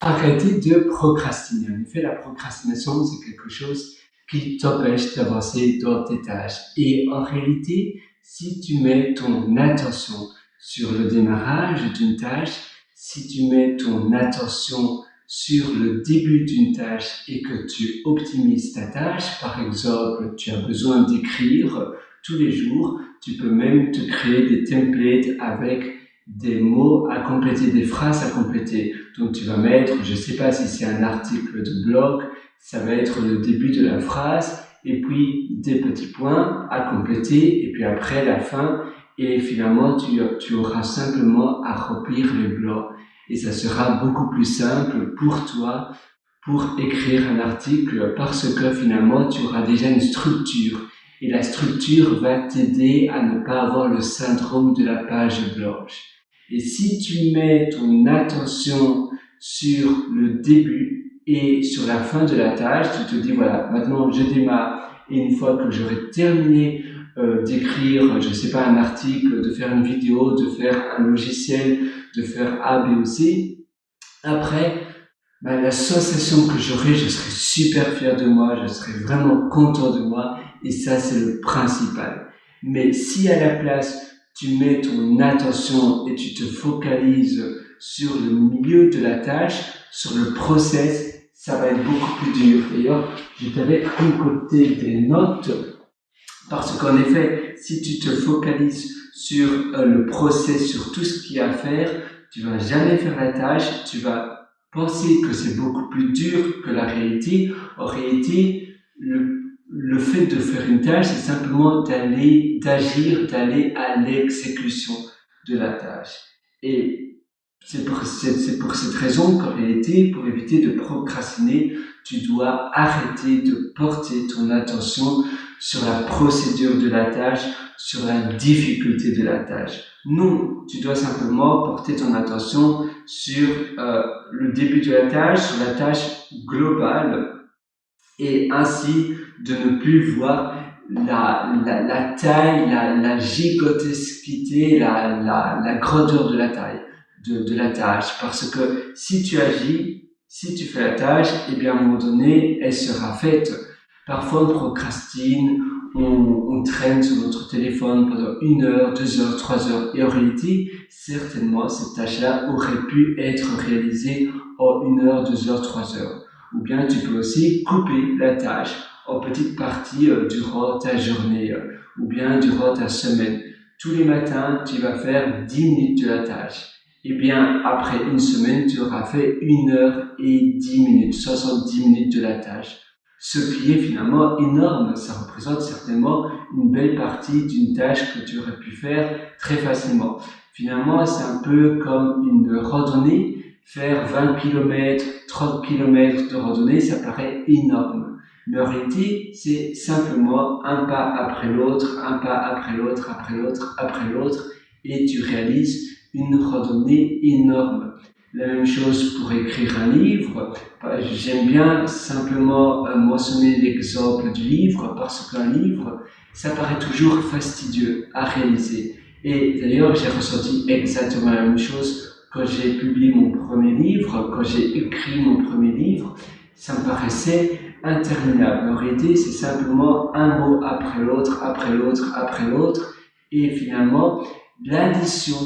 arrêter de procrastiner. En effet, la procrastination, c'est quelque chose qui t'empêche d'avancer dans tes tâches. Et en réalité, si tu mets ton attention sur le démarrage d'une tâche, si tu mets ton attention sur le début d'une tâche et que tu optimises ta tâche, par exemple, tu as besoin d'écrire tous les jours, tu peux même te créer des templates avec des mots à compléter, des phrases à compléter. Donc tu vas mettre, je sais pas si c'est un article de blog, ça va être le début de la phrase et puis des petits points à compléter et puis après la fin et finalement tu auras simplement à remplir les blocs et ça sera beaucoup plus simple pour toi pour écrire un article parce que finalement tu auras déjà une structure et la structure va t'aider à ne pas avoir le syndrome de la page blanche. Et si tu mets ton attention sur le début et sur la fin de la tâche, tu te dis voilà, maintenant je démarre et une fois que j'aurai terminé d'écrire, je sais pas, un article, de faire une vidéo, de faire un logiciel, de faire A, B ou C, après, la sensation que j'aurai, je serai super fier de moi, je serai vraiment content de moi et ça c'est le principal. Mais si à la place tu mets ton attention et tu te focalises sur le milieu de la tâche, sur le process, ça va être beaucoup plus dur. D'ailleurs, je t'avais concocté des notes parce qu'en effet, si tu te focalises sur le process, sur tout ce qu'il y a à faire, tu vas jamais faire la tâche, tu vas penser que c'est beaucoup plus dur que la réalité. En réalité, le fait de faire une tâche, c'est simplement d'agir, d'aller à l'exécution de la tâche. Et c'est pour cette raison qu'en réalité, pour éviter de procrastiner, tu dois arrêter de porter ton attention sur la procédure de la tâche, sur la difficulté de la tâche. Non, tu dois simplement porter ton attention sur le début de la tâche, sur la tâche globale, et ainsi de ne plus voir la taille, la gigantesquité, la grandeur de la taille de la tâche. Parce que si tu agis, si tu fais la tâche, eh bien à un moment donné, elle sera faite. Parfois on procrastine, on traîne sur notre téléphone pendant 1 heure, 2 heures, 3 heures. Et en réalité, certainement, cette tâche-là aurait pu être réalisée en 1 heure, 2 heures, 3 heures. Ou bien tu peux aussi couper la tâche en petites parties durant ta journée ou bien durant ta semaine. Tous les matins, tu vas faire 10 minutes de la tâche. Et bien, après une semaine, tu auras fait 1 heure et 10 minutes, 70 minutes de la tâche. Ce qui est finalement énorme, ça représente certainement une belle partie d'une tâche que tu aurais pu faire très facilement. Finalement, c'est un peu comme une randonnée. Faire 20 km, 30 km de randonnée, ça paraît énorme. Mais en réalité, c'est simplement un pas après l'autre, un pas après l'autre, après l'autre, après l'autre, et tu réalises une randonnée énorme. La même chose pour écrire un livre. J'aime bien simplement mentionner l'exemple du livre parce qu'un livre, ça paraît toujours fastidieux à réaliser. Et d'ailleurs, j'ai ressenti exactement la même chose quand j'ai publié mon premier livre, quand j'ai écrit mon premier livre. Ça me paraissait interminable. En réalité, c'est simplement un mot après l'autre, après l'autre, après l'autre. Et finalement, l'addition,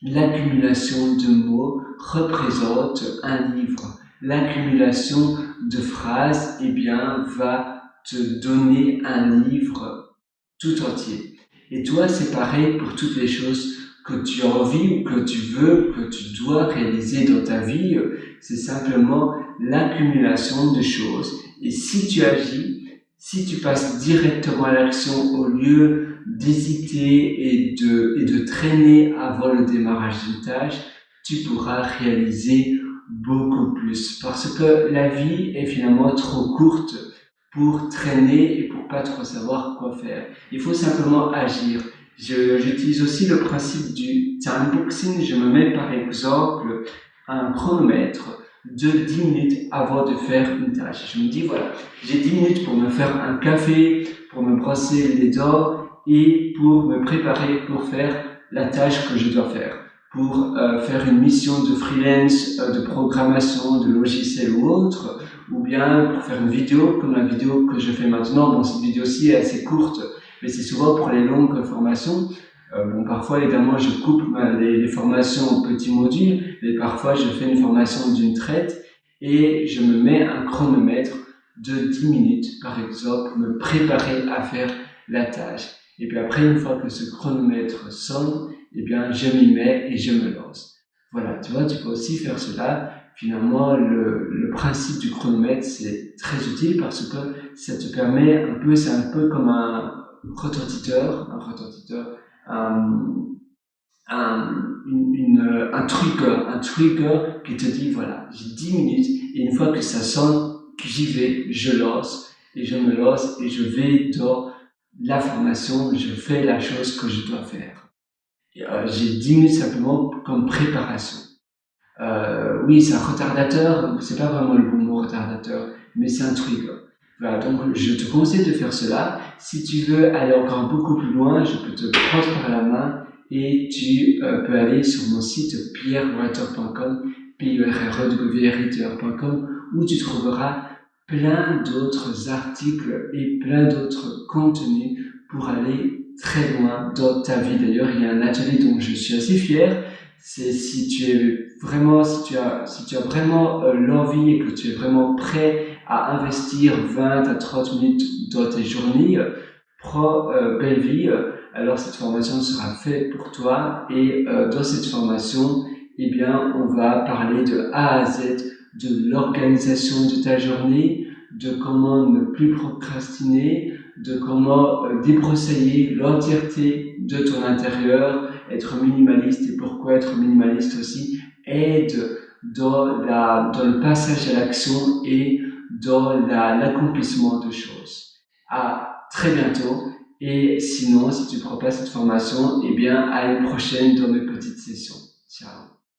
l'accumulation de mots représente un livre. L'accumulation de phrases, eh bien, va te donner un livre tout entier. Et toi, c'est pareil pour toutes les choses que tu as envie ou que tu veux, que tu dois réaliser dans ta vie. C'est simplement l'accumulation de choses. Et si tu agis, si tu passes directement à l'action au lieu d'hésiter et de traîner avant le démarrage d'une tâche, tu pourras réaliser beaucoup plus. Parce que la vie est finalement trop courte pour traîner et pour pas trop savoir quoi faire. Il faut simplement agir. J'utilise aussi le principe du timeboxing. Je me mets par exemple un chronomètre de 10 minutes avant de faire une tâche. Je me dis voilà, j'ai 10 minutes pour me faire un café, pour me brosser les dents et pour me préparer pour faire la tâche que je dois faire. pour faire une mission de freelance, de programmation, de logiciel ou autre, ou bien pour faire une vidéo, comme la vidéo que je fais maintenant. Bon, cette vidéo-ci est assez courte, mais c'est souvent pour les longues formations. Bon, parfois, évidemment, je coupe les formations en petits modules, mais parfois, je fais une formation d'une traite et je me mets un chronomètre de 10 minutes, par exemple, pour me préparer à faire la tâche. Et puis après, une fois que ce chronomètre sonne, eh bien, je m'y mets et je me lance. Voilà, tu vois, tu peux aussi faire cela. Finalement, le principe du chronomètre, c'est très utile parce que ça te permet un peu, c'est un peu comme un retortiteur, un trigger qui te dit, voilà, j'ai 10 minutes et une fois que ça sonne, j'y vais, je lance et je me lance et je vais dans la formation, je fais la chose que je dois faire. J'ai 10 minutes simplement comme préparation. Oui, c'est un retardateur, c'est pas vraiment le bon mot retardateur, mais c'est un trigger. Voilà, donc je te conseille de faire cela. Si tu veux aller encore beaucoup plus loin, je peux te prendre par la main et tu peux aller sur mon site pierrewriter.com, pierrewriter.com, où tu trouveras plein d'autres articles et plein d'autres contenus pour aller très loin dans ta vie. D'ailleurs, il y a un atelier dont je suis assez fier. C'est si tu as vraiment l'envie et que tu es vraiment prêt à investir 20 à 30 minutes dans tes journées, prends Belle Vie. Alors cette formation sera faite pour toi et dans cette formation, eh bien, on va parler de A à Z de l'organisation de ta journée, de comment ne plus procrastiner, de comment débroussailler l'entièreté de ton intérieur, être minimaliste et pourquoi être minimaliste aussi aide dans le passage à l'action et dans l'accomplissement de choses. À très bientôt. Et sinon, si tu ne prends pas cette formation, eh bien, à une prochaine dans mes petites sessions. Ciao.